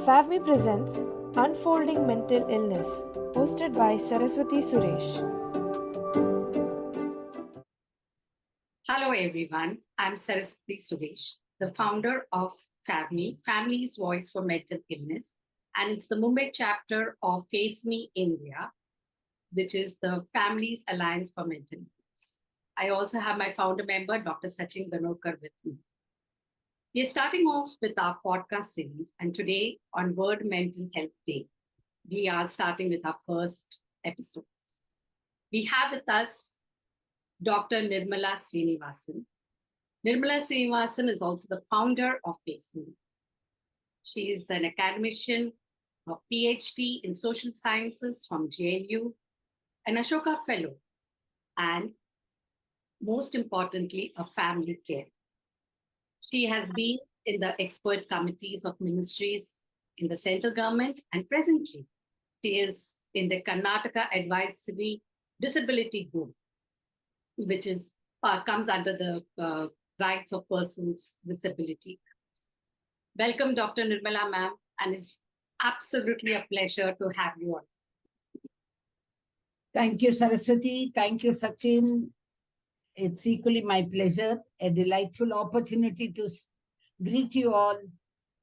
FAVMI presents Unfolding Mental Illness, hosted by Saraswathi Suresh. Hello everyone, I'm Saraswathi Suresh, the founder of FAVMI, Family's Voice for Mental Illness, and it's the Mumbai chapter of FAVMI India, which is the Families Alliance for Mental Illness. I also have my founder member, Dr. Sachin Ganorkar, with me. We are starting off with our podcast series, and today on World Mental Health Day, we are starting with our first episode. We have with us Dr. Nirmala Srinivasan. Nirmala Srinivasan is also the founder of FAVMI. She is an academician, a PhD in social sciences from JNU, an Ashoka Fellow, and most importantly, a family care. She has been in the expert committees of ministries in the central government, and presently she is in the Karnataka Advisory Disability Group, which is comes under the Rights of Persons with Disability. Welcome, Dr. Nirmala ma'am, and it's absolutely a pleasure to have you on. Thank you, Saraswati. Thank you, Sachin. It's equally my pleasure, a delightful opportunity to greet you all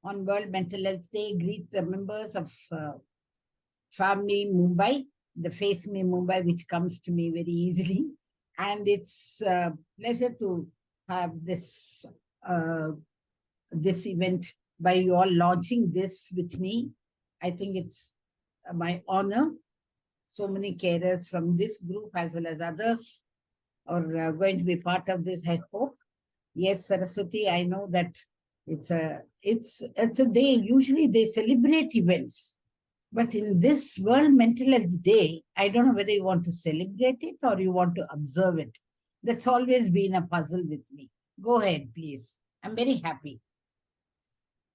on World Mental Health Day, greet the members of FAVMI Mumbai, the FAVMI Mumbai, which comes to me very easily. And it's a pleasure to have this event by you all launching this with me. I think it's my honor. So many carers from this group as well as others are going to be part of this, I hope. Yes, Saraswati, I know that it's a day. Usually they celebrate events. But in this World Mental Health Day, I don't know whether you want to celebrate it or you want to observe it. That's always been a puzzle with me. Go ahead, please. I'm very happy.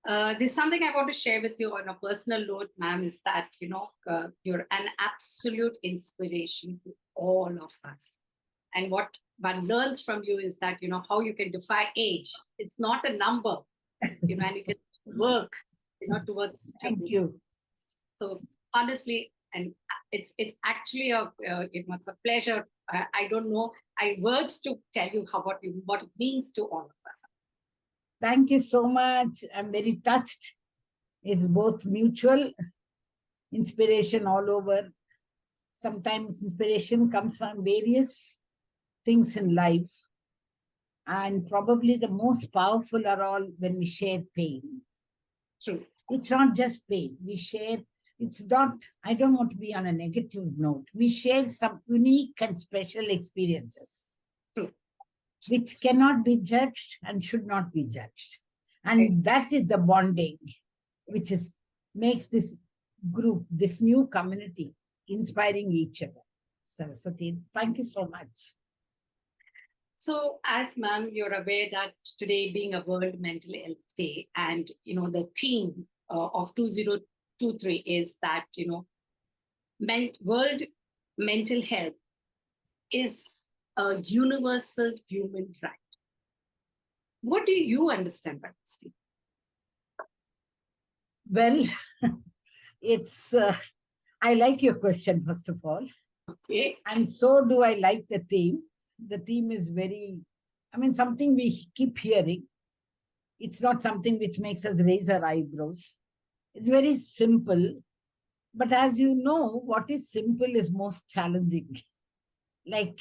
There's something I want to share with you on a personal note, ma'am, is that, you're an absolute inspiration to all of us. And what one learns from you is that, how you can defy age. It's not a number, and you can work, towards. Thank you. So honestly, and it's actually it's a pleasure. I don't know words to tell you what it means to all of us. Thank you so much. I'm very touched. It's both mutual, inspiration all over. Sometimes inspiration comes from various things in life. And probably the most powerful are all when we share pain. True. It's not just pain. We share, it's not, I don't want to be on a negative note. We share some unique and special experiences. True. Which cannot be judged and should not be judged. And okay. That is the bonding, which makes this group, this new community, inspiring each other. Saraswati, thank you so much. So, as ma'am, you're aware that today being a World Mental Health Day, and the theme of 2023 is that World Mental Health is a universal human right. What do you understand by this? Well, it's. I like your question, first of all. Okay. And so do I like the theme. The theme is something we keep hearing. It's not something which makes us raise our eyebrows. It's very simple. But as you know, what is simple is most challenging. Like,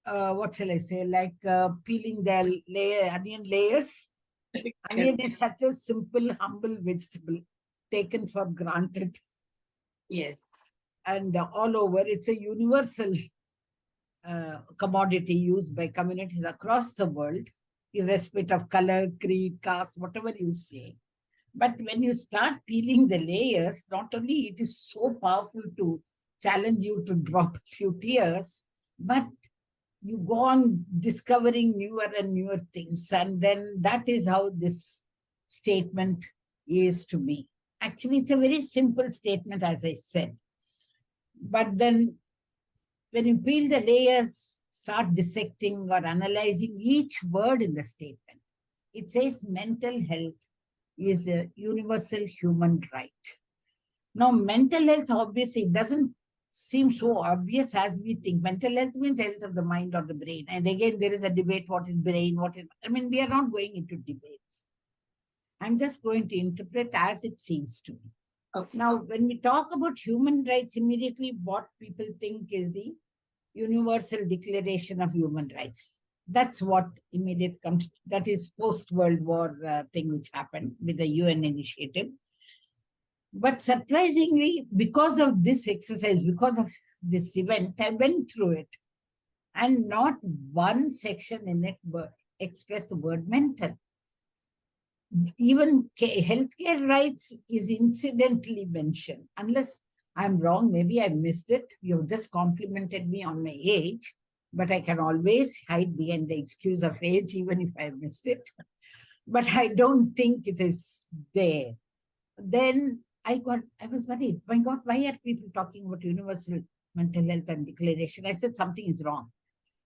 what shall I say? Like peeling the onion layers. Onion is such a simple, humble vegetable taken for granted. Yes. And all over, it's a universal commodity used by communities across the world, irrespective of color, creed, caste, whatever you say. But when you start peeling the layers, not only it is so powerful to challenge you to drop a few tears, but you go on discovering newer and newer things. And then that is how this statement is to me. Actually, it's a very simple statement, as I said. But then when you peel the layers, start dissecting or analyzing each word in the statement, it says mental health is a universal human right. Now, mental health obviously doesn't seem so obvious as we think. Mental health means health of the mind or the brain. And again, there is a debate, what is brain, what is, I mean, we are not going into debates. I'm just going to interpret as it seems to me. Okay. Now, when we talk about human rights, immediately what people think is the Universal Declaration of Human Rights. That's what immediate comes, that is post-World War thing which happened with the UN initiative. But surprisingly, because of this exercise, because of this event, I went through it. And not one section in it expressed the word mental. Even healthcare rights is incidentally mentioned. Unless I'm wrong, maybe I missed it. You've just complimented me on my age, but I can always hide behind the excuse of age, even if I missed it. But I don't think it is there. Then I was worried. My God, why are people talking about universal mental health and declaration? I said something is wrong.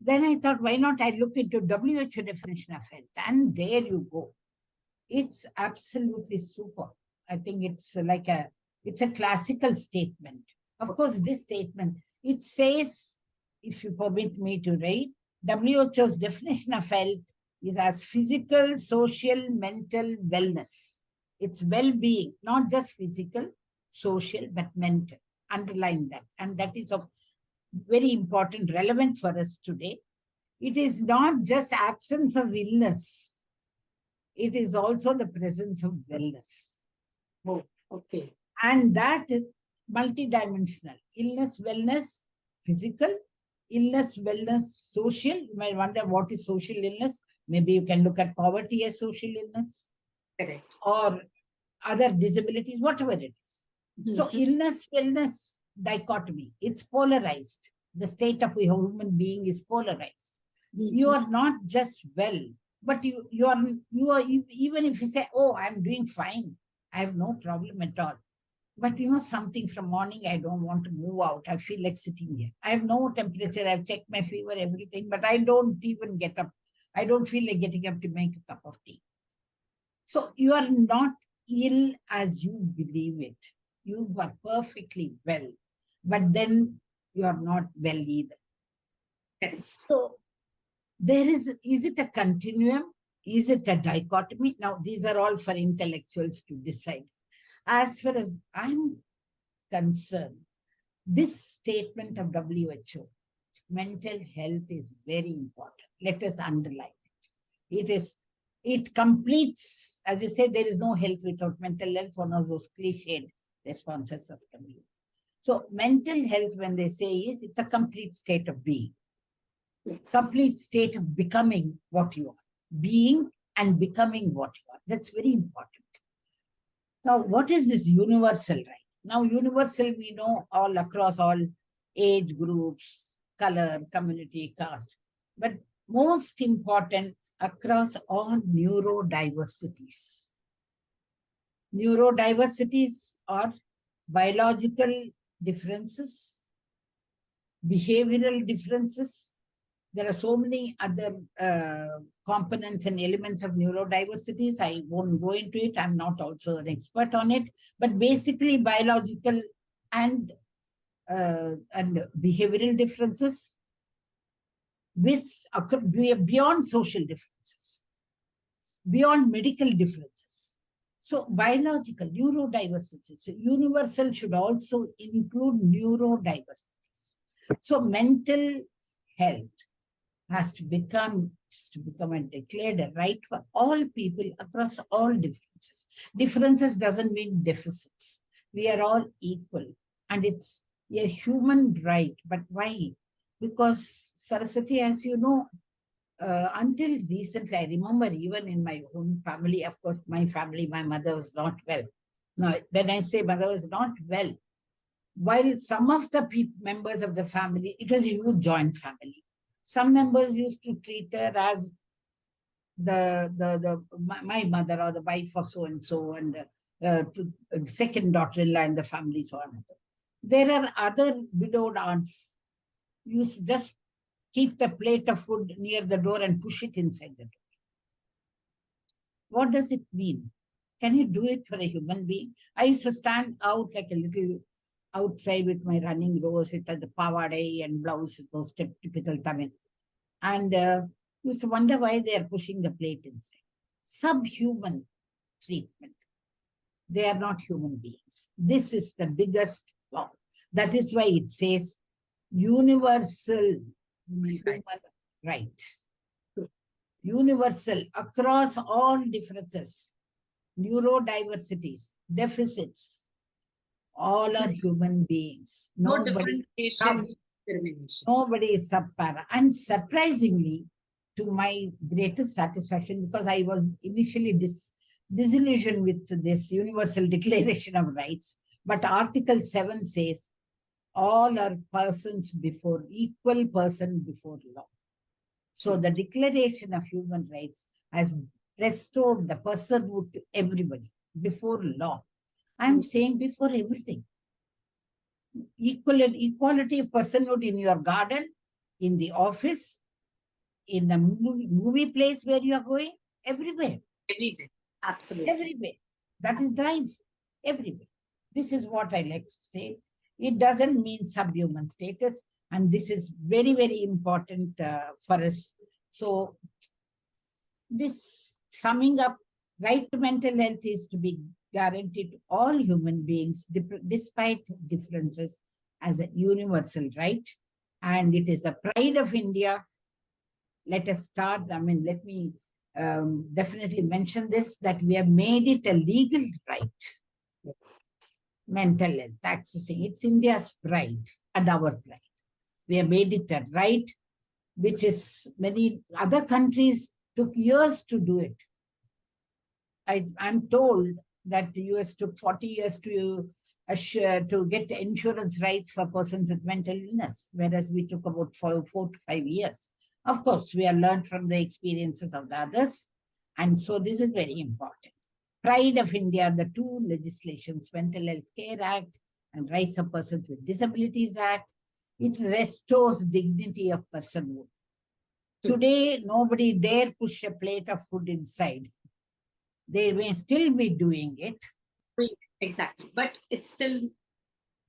Then I thought, why not I look into WHO definition of health? And there you go. It's absolutely super. I think it's a classical statement. Of course, this statement, it says, if you permit me to read, WHO's definition of health is as physical, social, mental wellness. It's well-being, not just physical, social, but mental. Underline that. And that is of very important, relevant for us today. It is not just absence of illness. It is also the presence of wellness. Oh, okay. And that is multidimensional. Illness, wellness, physical. Illness, wellness, social. You might wonder what is social illness. Maybe you can look at poverty as social illness. Correct. Or other disabilities, whatever it is. Mm-hmm. So illness, wellness dichotomy, it's polarized. The state of a human being is polarized. Mm-hmm. You are not just well, but you are, even if you say, oh, I'm doing fine, I have no problem at all. But something from morning, I don't want to move out. I feel like sitting here. I have no temperature. I've checked my fever, everything, but I don't even get up. I don't feel like getting up to make a cup of tea. So you are not ill as you believe it. You are perfectly well, but then you are not well either. Yes. So is it a continuum? Is it a dichotomy? Now, these are all for intellectuals to decide. As far as I'm concerned, this statement of WHO, mental health, is very important. Let us underline it. It completes, as you say, there is no health without mental health, one of those cliched responses of WHO. So mental health, when they say, is it's a complete state of being. Yes. Complete state of becoming what you are. Being and becoming what you are. That's very important. Now, what is this universal right? Now, universal, we know all across all age groups, color, community, caste. But most important, across all neurodiversities. Neurodiversities are biological differences, behavioral differences. There are so many other components and elements of neurodiversities. I won't go into it. I'm not also an expert on it. But basically, biological and behavioral differences, which occur beyond social differences, beyond medical differences. So biological, neurodiversity. So universal should also include neurodiversities. So mental health has to become and declared a right for all people across all differences. Differences doesn't mean deficits. We are all equal. And it's a human right. But why? Because Saraswati, as you know, until recently, I remember even in my own family, of course, my family, my mother was not well. Now, when I say mother was not well, while some of the members of the family, it was a huge joint family. Some members used to treat her as my mother or the wife of so-and-so and the second daughter-in-law in the family, so on. There are other widowed aunts who used to just keep the plate of food near the door and push it inside the door. What does it mean? Can you do it for a human being? I used to stand out like a little outside with my running rose with the pavadai and blouse, those typical Tamil. And used to wonder why they are pushing the plate inside. Subhuman treatment. They are not human beings. This is the biggest flaw. That is why it says universal human right. Universal across all differences, neurodiversities, deficits. All are human beings. No Nobody differentiation, discrimination. Nobody is subpara. And surprisingly, to my greatest satisfaction, because I was initially disillusioned with this Universal Declaration of Rights, but Article 7 says all are persons before, equal person before law. So the Declaration of Human Rights has restored the personhood to everybody before law. I'm saying before everything. Equality of personhood in your garden, in the office, in the movie place where you are going, everywhere. Everywhere. Absolutely. Everywhere. That is drive. Everywhere. This is what I like to say. It doesn't mean subhuman status. And this is very, very important for us. So this summing up, right to mental health is to be guaranteed to all human beings, despite differences, as a universal right. And it is the pride of India. Let us start. I mean, let me definitely mention this, that we have made it a legal right. Mental health, accessing. It's India's pride and our pride. We have made it a right, which is many other countries took years to do it. I'm told that the US took 40 years to get insurance rights for persons with mental illness, whereas we took about 4 to 5 years. Of course, we have learned from the experiences of the others. And so this is very important. Pride of India, the two legislations, Mental Health Care Act and Rights of Persons with Disabilities Act, it restores dignity of personhood. Today, nobody dare push a plate of food inside. They may still be doing it. Exactly. But it's still...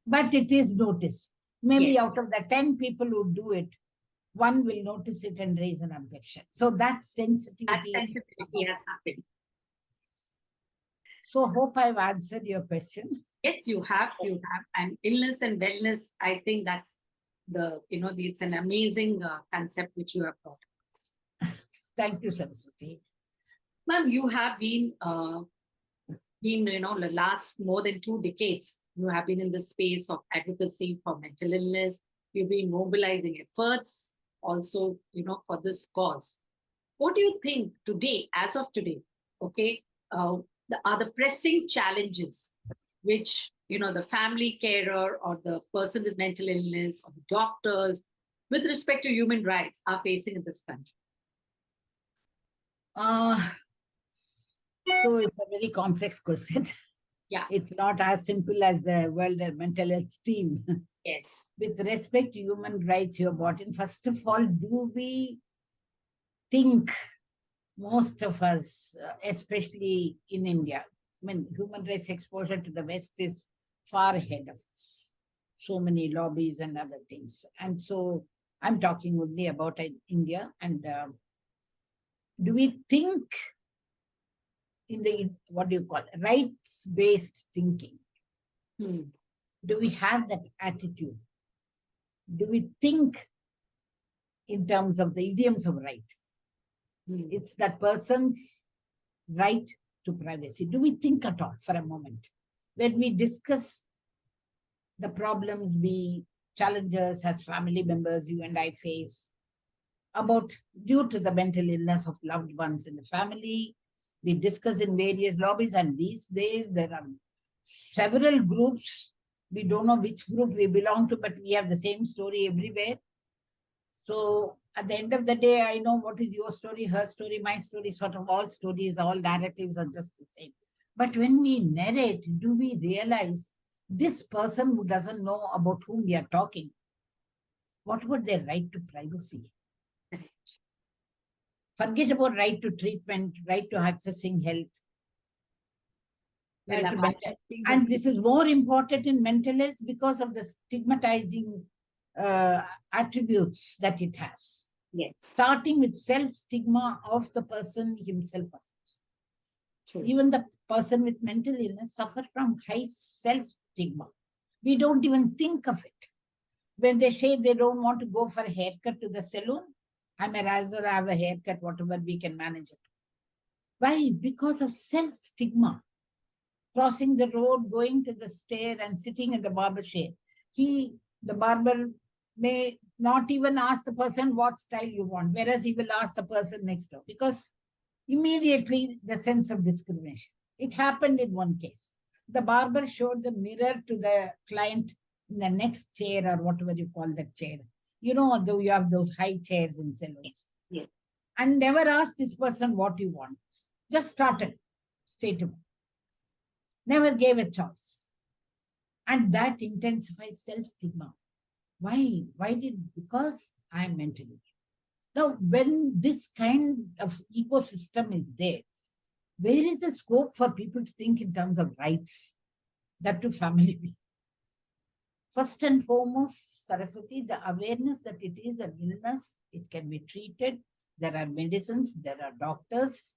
But it is noticed. Maybe out of the 10 people who do it, one will notice it and raise an objection. So that sensitivity has happened. So hope I've answered your question. Yes, you have. And illness and wellness, I think that's it's an amazing concept which you have brought us. Thank you, Saraswati. Ma'am, you have been, the last more than 2 decades, you have been in the space of advocacy for mental illness. You've been mobilizing efforts also, for this cause. What do you think today, as of today, are the pressing challenges which, the family carer or the person with mental illness or the doctors with respect to human rights are facing in this country? So it's a very complex question. Yeah. It's not as simple as the World Mental Health Team. Yes. With respect to human rights, you brought in, first of all, do we think, most of us, especially in India, I mean, human rights exposure to the West is far ahead of us. So many lobbies and other things. And so I'm talking only about India. And do we think in the, what do you call, rights-based thinking? Do we have that attitude? Do we think in terms of the idioms of right? It's that person's right to privacy. Do we think at all for a moment? When we discuss the problems challenges as family members, you and I face, about due to the mental illness of loved ones in the family, we discuss in various lobbies, and these days there are several groups. We don't know which group we belong to, but we have the same story everywhere. So at the end of the day, I know what is your story, her story, my story, sort of all stories, all narratives are just the same. But when we narrate, do we realize this person who doesn't know about whom we are talking, what would their right to privacy? Forget about right to treatment, right to accessing health. When the And this is more important in mental health because of the stigmatizing attributes that it has. Yes. Starting with self-stigma of the person himself. True. Even the person with mental illness suffer from high self-stigma. We don't even think of it. When they say they don't want to go for a haircut to the salon, I may rather have a haircut, whatever we can manage it. Why? Because of self-stigma. Crossing the road, going to the stair and sitting in the barber chair. The barber may not even ask the person what style you want, whereas he will ask the person next door, because immediately the sense of discrimination. It happened in one case. The barber showed the mirror to the client in the next chair, or whatever you call that chair. You know, though you have those high chairs in salons. Yes. And never asked this person what you want. Just started straight away. Never gave a choice. And that intensifies self-stigma. Why? Because I'm mentally ill. Now, when this kind of ecosystem is there, where is the scope for people to think in terms of rights? That to family being. First and foremost, Saraswati, the awareness that it is an illness, it can be treated. There are medicines, there are doctors,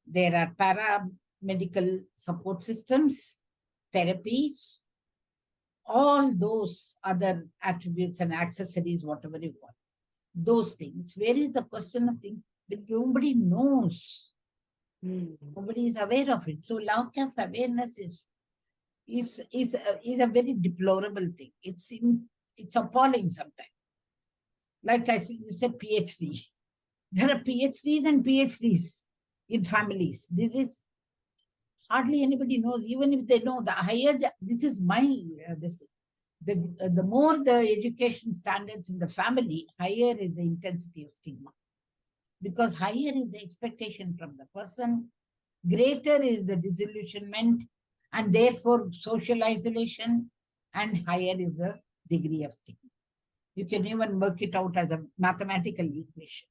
there are paramedical support systems, therapies, all those other attributes and accessories, whatever you want. Those things. Where is the question of things that nobody knows? Nobody is aware of it. So lack of awareness is a very deplorable thing. It's appalling sometimes. Like you said, PhD. There are PhDs and PhDs in families. This is hardly anybody knows. Even if they know, the higher this is my the more the education standards in the family, higher is the intensity of stigma. Because higher is the expectation from the person, greater is the disillusionment, and therefore social isolation, and higher is the degree of stigma. You can even work it out as a mathematical equation.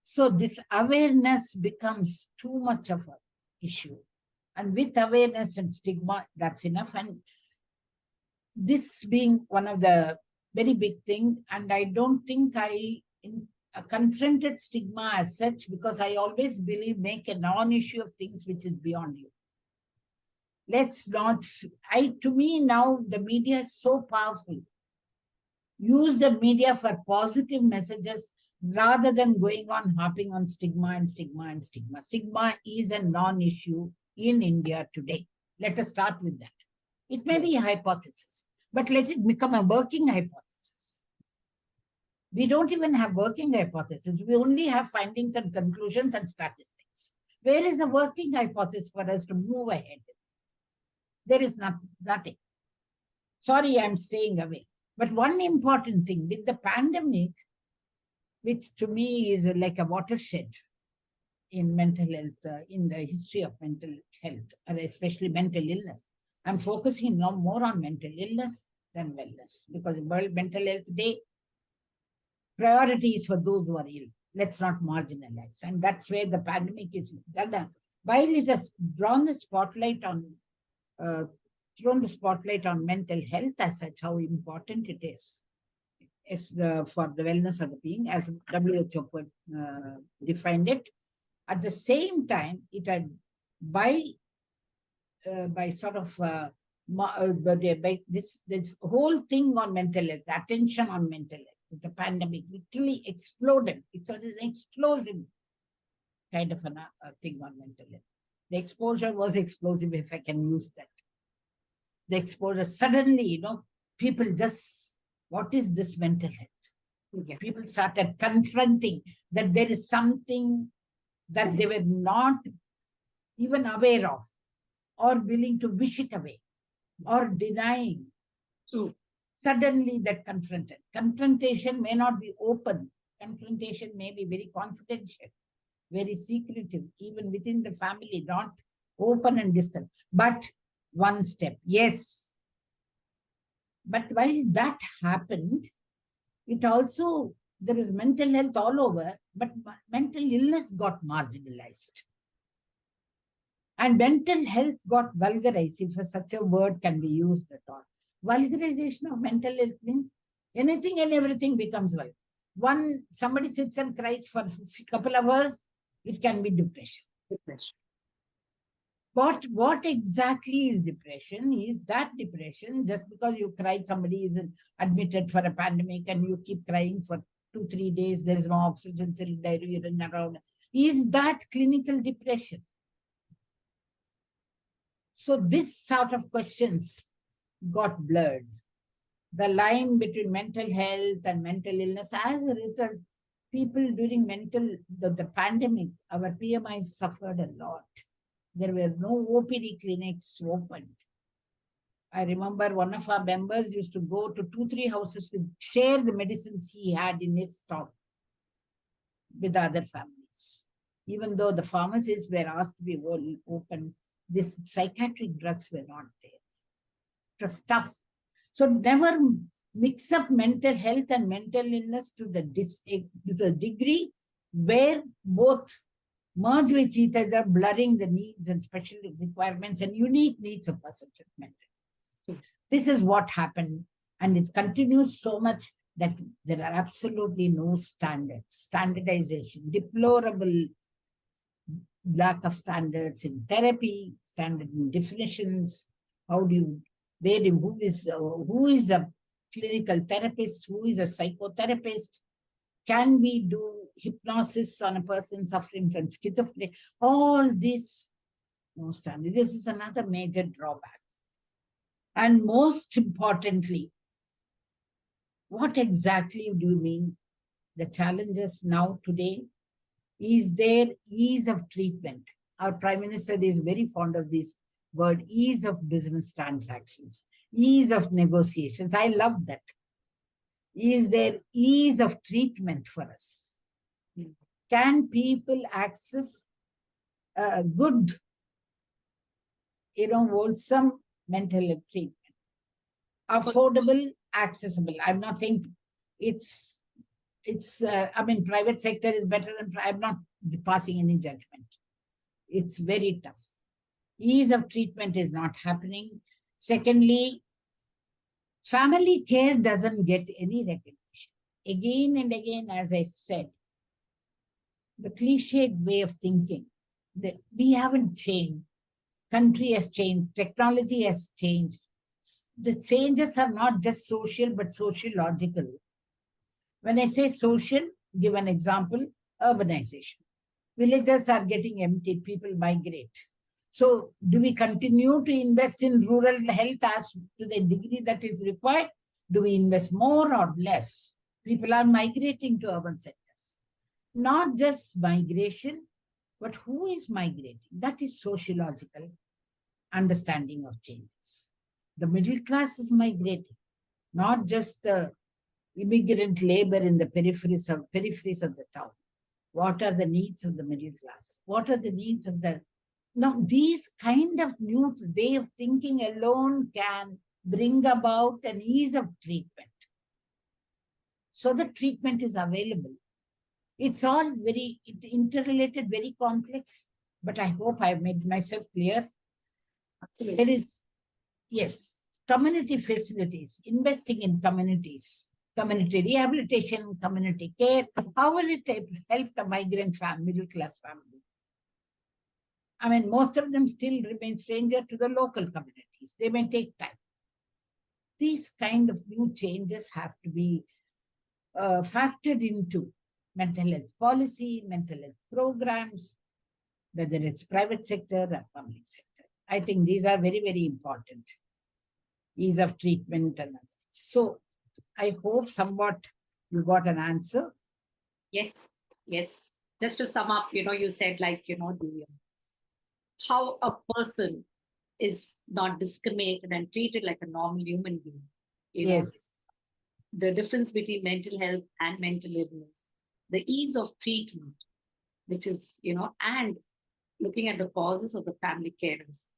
So this awareness becomes too much of an issue. And with awareness and stigma, that's enough. And this being one of the very big things, and I don't think I confronted stigma as such, because I always believe make a non-issue of things which is beyond you. Let's not, to me now, the media is so powerful. Use the media for positive messages rather than going on harping on stigma and stigma and stigma. Stigma is a non-issue in India today. Let us start with that. It may be a hypothesis, but let it become a working hypothesis. We don't even have working hypothesis. We only have findings and conclusions and statistics. Where is a working hypothesis for us to move ahead? There is nothing. Sorry, I'm staying away. But one important thing with the pandemic, which to me is like a watershed in mental health, in the history of mental health, and especially mental illness. I'm focusing now more on mental illness than wellness, because World Mental Health Day, priority is for those who are ill. Let's not marginalize. And that's where the pandemic is done. While it has drawn the spotlight on mental health as such, how important it is for the wellness of the being, as WHO defined it. At the same time, it had by sort of this whole thing on mental health, the attention on mental health, the pandemic literally exploded. It's an explosive kind of a thing on mental health. The exposure was explosive, if I can use that. The exposure, suddenly, people just, what is this mental health? Yeah. People started confronting that there is something that they were not even aware of, or willing to wish it away, or denying. So suddenly that confrontation may not be open. Confrontation may be very confidential, very secretive, even within the family, not open and distant. But one step, yes. But while that happened, it also, there is mental health all over, but mental illness got marginalized. And mental health got vulgarized, if such a word can be used at all. Vulgarization of mental health means anything and everything becomes vulgar. Somebody sits and cries for a couple of hours, it can be depression. What exactly is depression? Is that depression just because you cried, somebody is admitted for a pandemic and you keep crying for 2-3 days, there is no oxygen cylinder even around. Is that clinical depression? So this sort of questions got blurred. The line between mental health and mental illness, as a result, people during the pandemic, our PMI suffered a lot. There were no OPD clinics opened. I remember one of our members used to go to 2-3 houses to share the medicines he had in his stock with other families. Even though the pharmacies were asked to be open, these psychiatric drugs were not there. It was tough. So never mix up mental health and mental illness to the degree where both merge with each other, blurring the needs and special requirements and unique needs of person with mental illness. This is what happened, and it continues so much that there are absolutely no standards, standardization, deplorable lack of standards in therapy, standard in definitions. Who is a clinical therapist, who is a psychotherapist? Can we do hypnosis on a person suffering from schizophrenia? All this, no standard. This is another major drawback. And most importantly, what exactly do you mean? The challenges now today, is there ease of treatment? Our Prime Minister is very fond of this word, ease of business transactions, ease of negotiations. I love that. Is there ease of treatment for us? Can people access good, wholesome mental health treatment? Affordable, accessible. I'm not saying private sector is better than, I'm not passing any judgment. It's very tough. Ease of treatment is not happening. Secondly, family care doesn't get any recognition. Again and again, as I said, the cliched way of thinking, that we haven't changed. Country has changed. Technology has changed. The changes are not just social, but sociological. When I say social, give an example, urbanization. Villages are getting emptied, people migrate. So do we continue to invest in rural health as to the degree that is required? Do we invest more or less? People are migrating to urban centers. Not just migration, but who is migrating? That is sociological understanding of changes. The middle class is migrating, not just the immigrant labor in the peripheries of the town. What are the needs of the middle class? What are the needs of the... Now, these kind of new way of thinking alone can bring about an ease of treatment. So the treatment is available. It's all very interrelated, very complex, but I hope I've made myself clear. Absolutely. There is, yes, community facilities, investing in communities, community rehabilitation, community care. How will it help the migrant middle class family? I mean, most of them still remain stranger to the local communities. They may take time. These kind of new changes have to be factored into mental health policy, mental health programs, whether it's private sector or public sector. I think these are very, very important. Ease of treatment and others. So I hope somewhat you got an answer. Yes, yes. Just to sum up, you said how a person is not discriminated and treated like a normal human being. Yes. The difference between mental health and mental illness, the ease of treatment, which is, and looking at the causes of the family carers,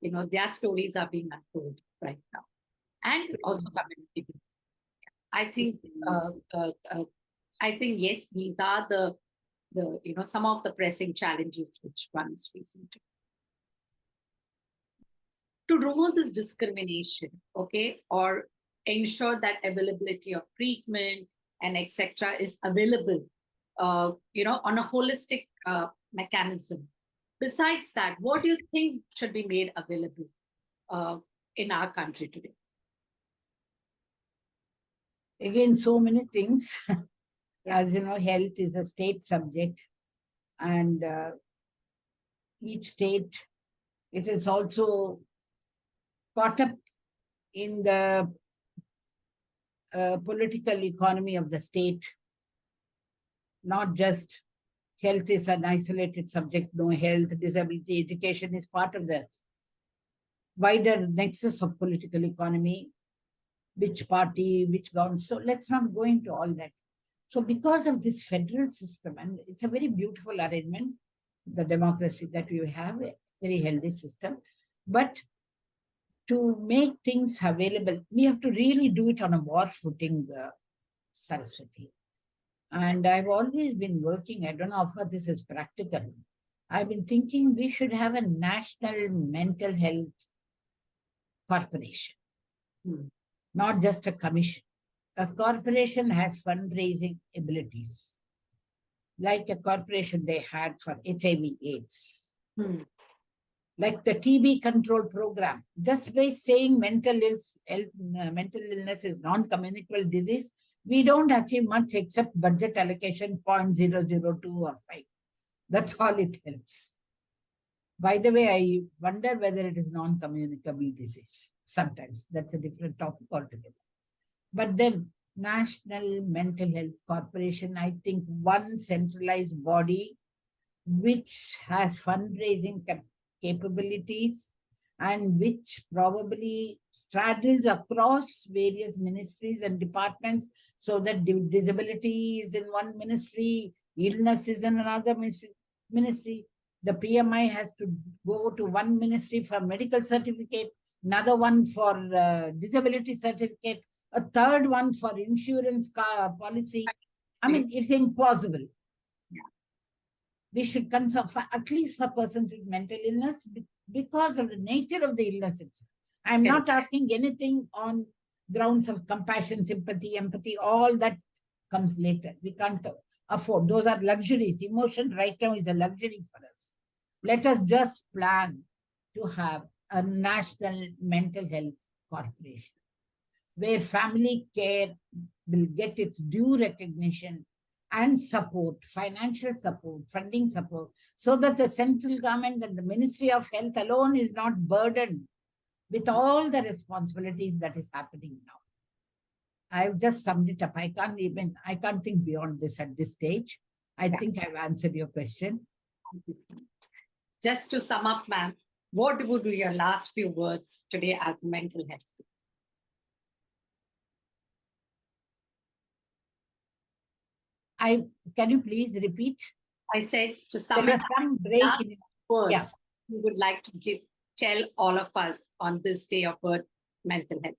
their stories are being untold right now. And also community. I think, yes, these are the some of the pressing challenges which one is facing. to remove this discrimination, okay, or ensure that availability of treatment and etc. is available, on a holistic mechanism. Besides that, what do you think should be made available in our country today? Again, so many things. Yeah. As you know, health is a state subject, and each state, it is also caught up in the political economy of the state. Not just health is an isolated subject. No, health, disability, education is part of the wider nexus of political economy. Which party, which government. So let's not go into all that. So because of this federal system, and it's a very beautiful arrangement, the democracy that we have, a very healthy system. But to make things available, we have to really do it on a war footing, Saraswati. And I've always been working, I don't know how far this is practical. I've been thinking we should have a national mental health corporation, not just a commission. A corporation has fundraising abilities, like a corporation they had for HIV/AIDS. Like the TB control program. Just by saying mental illness is non-communicable disease, we don't achieve much except budget allocation 0.002 or 5. That's all it helps. By the way, I wonder whether it is non-communicable disease. Sometimes that's a different topic altogether. But then National Mental Health Corporation, I think one centralized body which has fundraising capabilities and which probably straddles across various ministries and departments, so that disability is in one ministry, illness is in another ministry. The PMI has to go to one ministry for medical certificate, another one for disability certificate, a third one for insurance policy. I mean, it's impossible. We should consult for, at least for persons with mental illness, because of the nature of the illness itself. I'm not asking anything on grounds of compassion, sympathy, empathy, all that comes later. We can't afford. Those are luxuries. Emotion right now is a luxury for us. Let us just plan to have a national mental health corporation where family care will get its due recognition and support, financial support, funding support, so that the central government and the Ministry of Health alone is not burdened with all the responsibilities that is happening now. I've just summed it up. I can't think beyond this at this stage. I think I've answered your question. Just to sum up, ma'am, what would be your last few words today at Mental Health Day? Can you please repeat? I said to sum up, some break in words you would like to tell all of us on this day of World Mental Health.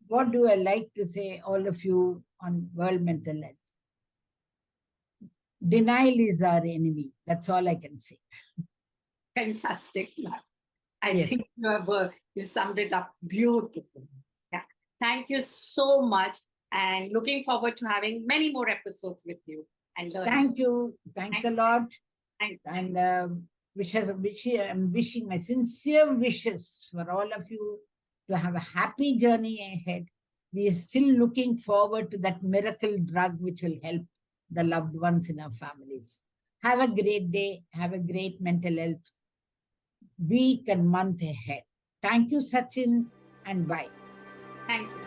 What do I like to say, all of you, on World Mental Health? Denial is our enemy. That's all I can say. Fantastic. I think you summed it up beautifully. Yeah. Thank you so much. And looking forward to having many more episodes with you. And thank you. Thanks a lot. And I'm wishing my sincere wishes for all of you to have a happy journey ahead. We are still looking forward to that miracle drug which will help the loved ones in our families. Have a great day. Have a great mental health week and month ahead. Thank you, Sachin, and bye. Thank you.